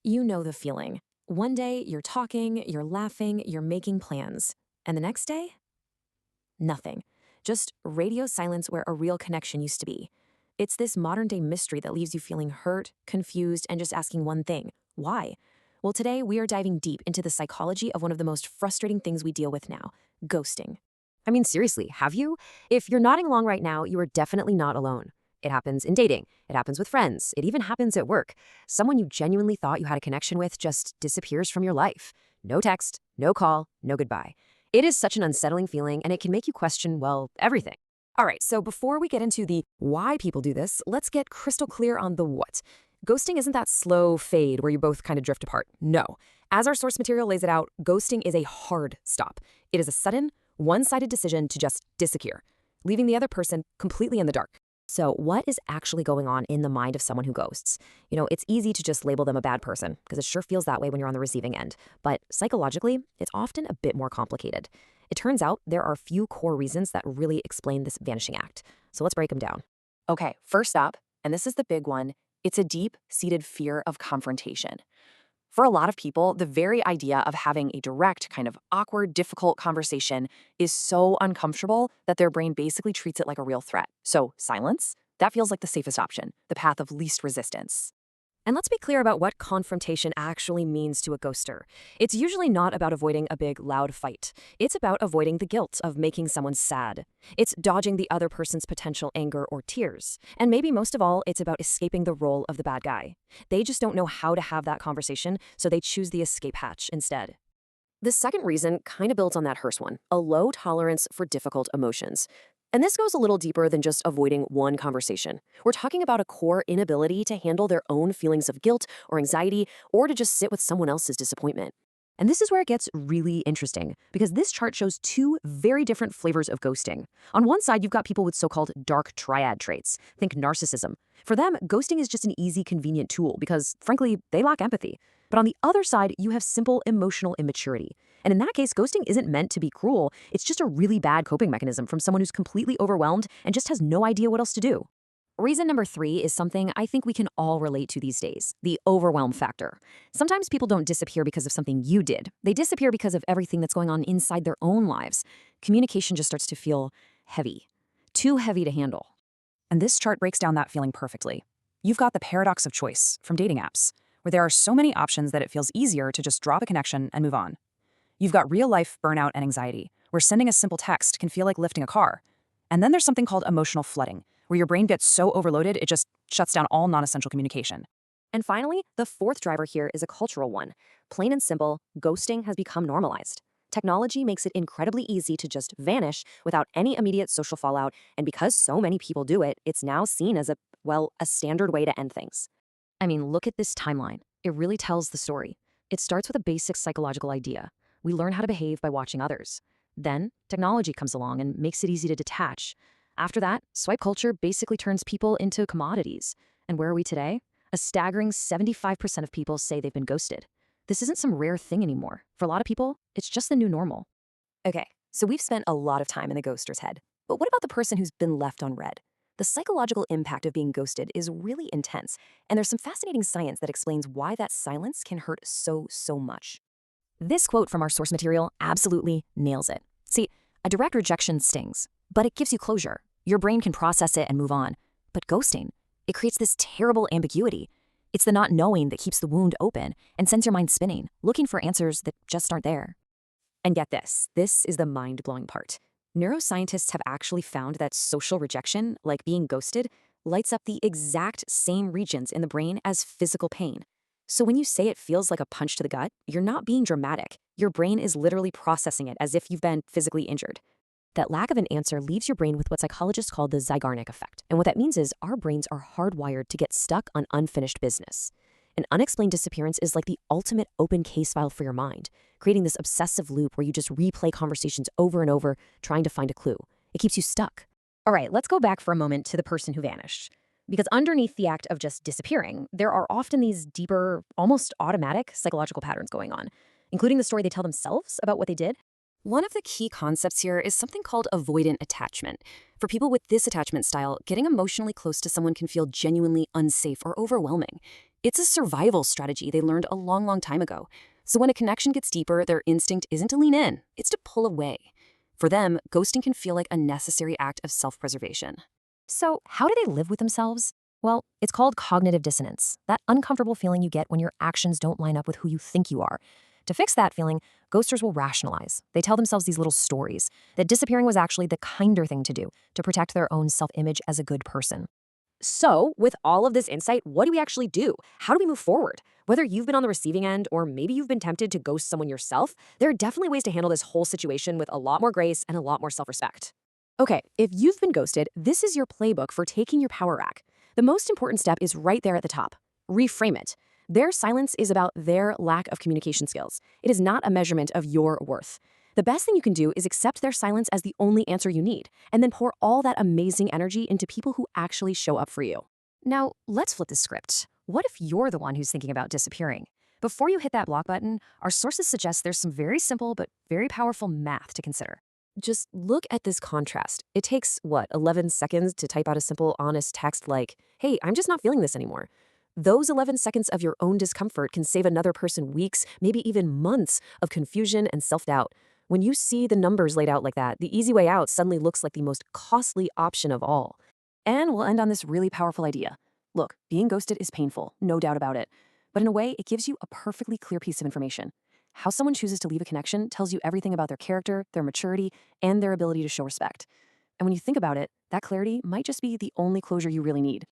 You know the feeling. One day, you're talking, you're laughing, you're making plans. And the next day? Nothing. Just radio silence where a real connection used to be. It's this modern day mystery that leaves you feeling hurt, confused, and just asking one thing: why? Well, today we are diving deep into the psychology of one of the most frustrating things we deal with now: ghosting. I mean, seriously, have you? If you're nodding along right now, you are definitely not alone. It happens in dating, it happens with friends, it even happens at work. Someone you genuinely thought you had a connection with just disappears from your life. No text, no call, no goodbye. It is such an unsettling feeling, and it can make you question, well, everything. All right, so before we get into the why people do this, let's get crystal clear on the what. Ghosting isn't that slow fade where you both kind of drift apart. No. As our source material lays it out, ghosting is a hard stop. It is a sudden, one-sided decision to just disappear, leaving the other person completely in the dark. So what is actually going on in the mind of someone who ghosts? It's easy to just label them a bad person because it sure feels that way when you're on the receiving end. But psychologically, it's often a bit more complicated. It turns out there are a few core reasons that really explain this vanishing act. So let's break them down. Okay, first up, and this is the big one, it's a deep-seated fear of confrontation. For a lot of people, the very idea of having a direct, kind of awkward, difficult conversation is so uncomfortable that their brain basically treats it like a real threat. So silence, that feels like the safest option, the path of least resistance. And let's be clear about what confrontation actually means to a ghoster. It's usually not about avoiding a big, loud fight. It's about avoiding the guilt of making someone sad. It's dodging the other person's potential anger or tears. And maybe most of all, it's about escaping the role of the bad guy. They just don't know how to have that conversation, so they choose the escape hatch instead. The second reason kind of builds on that first one: a low tolerance for difficult emotions. And this goes a little deeper than just avoiding one conversation. We're talking about a core inability to handle their own feelings of guilt or anxiety, or to just sit with someone else's disappointment. And this is where it gets really interesting, because this chart shows two very different flavors of ghosting. On one side, you've got people with so-called dark triad traits. Think narcissism. For them, ghosting is just an easy, convenient tool because, frankly, they lack empathy. But on the other side, you have simple emotional immaturity. And in that case, ghosting isn't meant to be cruel. It's just a really bad coping mechanism from someone who's completely overwhelmed and just has no idea what else to do. Reason number 3 is something I think we can all relate to these days: the overwhelm factor. Sometimes people don't disappear because of something you did. They disappear because of everything that's going on inside their own lives. Communication just starts to feel heavy, too heavy to handle. And this chart breaks down that feeling perfectly. You've got the paradox of choice from dating apps, where there are so many options that it feels easier to just drop a connection and move on. You've got real-life burnout and anxiety, where sending a simple text can feel like lifting a car. And then there's something called emotional flooding, where your brain gets so overloaded it just shuts down all non-essential communication. And finally, the fourth driver here is a cultural one. Plain and simple, ghosting has become normalized. Technology makes it incredibly easy to just vanish without any immediate social fallout, and because so many people do it, it's now seen as a standard way to end things. I mean, look at this timeline. It really tells the story. It starts with a basic psychological idea. We learn how to behave by watching others. Then, technology comes along and makes it easy to detach. After that, swipe culture basically turns people into commodities. And where are we today? A staggering 75% of people say they've been ghosted. This isn't some rare thing anymore. For a lot of people, it's just the new normal. Okay, so we've spent a lot of time in the ghoster's head. But what about the person who's been left on red? The psychological impact of being ghosted is really intense, and there's some fascinating science that explains why that silence can hurt so much. This quote from our source material absolutely nails it. See, a direct rejection stings, but it gives you closure. Your brain can process it and move on. But ghosting, it creates this terrible ambiguity. It's the not knowing that keeps the wound open and sends your mind spinning, looking for answers that just aren't there. And get this is the mind-blowing part. Neuroscientists have actually found that social rejection, like being ghosted, lights up the exact same regions in the brain as physical pain. So when you say it feels like a punch to the gut, you're not being dramatic. Your brain is literally processing it as if you've been physically injured. That lack of an answer leaves your brain with what psychologists call the Zeigarnik effect. And what that means is our brains are hardwired to get stuck on unfinished business. An unexplained disappearance is like the ultimate open case file for your mind, creating this obsessive loop where you just replay conversations over and over, trying to find a clue. It keeps you stuck. All right, let's go back for a moment to the person who vanished. Because underneath the act of just disappearing, there are often these deeper, almost automatic psychological patterns going on, including the story they tell themselves about what they did. One of the key concepts here is something called avoidant attachment. For people with this attachment style, getting emotionally close to someone can feel genuinely unsafe or overwhelming. It's a survival strategy they learned a long, long time ago. So when a connection gets deeper, their instinct isn't to lean in, it's to pull away. For them, ghosting can feel like a necessary act of self-preservation. So, how do they live with themselves? Well, it's called cognitive dissonance, that uncomfortable feeling you get when your actions don't line up with who you think you are. To fix that feeling, ghosters will rationalize. They tell themselves these little stories that disappearing was actually the kinder thing to do to protect their own self image as a good person. So, with all of this insight, what do we actually do? How do we move forward? Whether you've been on the receiving end or maybe you've been tempted to ghost someone yourself, there are definitely ways to handle this whole situation with a lot more grace and a lot more self respect. Okay, if you've been ghosted, this is your playbook for taking your power back. The most important step is right there at the top. Reframe it. Their silence is about their lack of communication skills. It is not a measurement of your worth. The best thing you can do is accept their silence as the only answer you need, and then pour all that amazing energy into people who actually show up for you. Now, let's flip the script. What if you're the one who's thinking about disappearing? Before you hit that block button, our sources suggest there's some very simple but very powerful math to consider. Just look at this contrast. It takes, 11 seconds to type out a simple, honest text like, hey, I'm just not feeling this anymore. Those 11 seconds of your own discomfort can save another person weeks, maybe even months of confusion and self-doubt. When you see the numbers laid out like that, the easy way out suddenly looks like the most costly option of all. And we'll end on this really powerful idea. Look, being ghosted is painful, no doubt about it. But in a way, it gives you a perfectly clear piece of information. How someone chooses to leave a connection tells you everything about their character, their maturity, and their ability to show respect. And when you think about it, that clarity might just be the only closure you really need.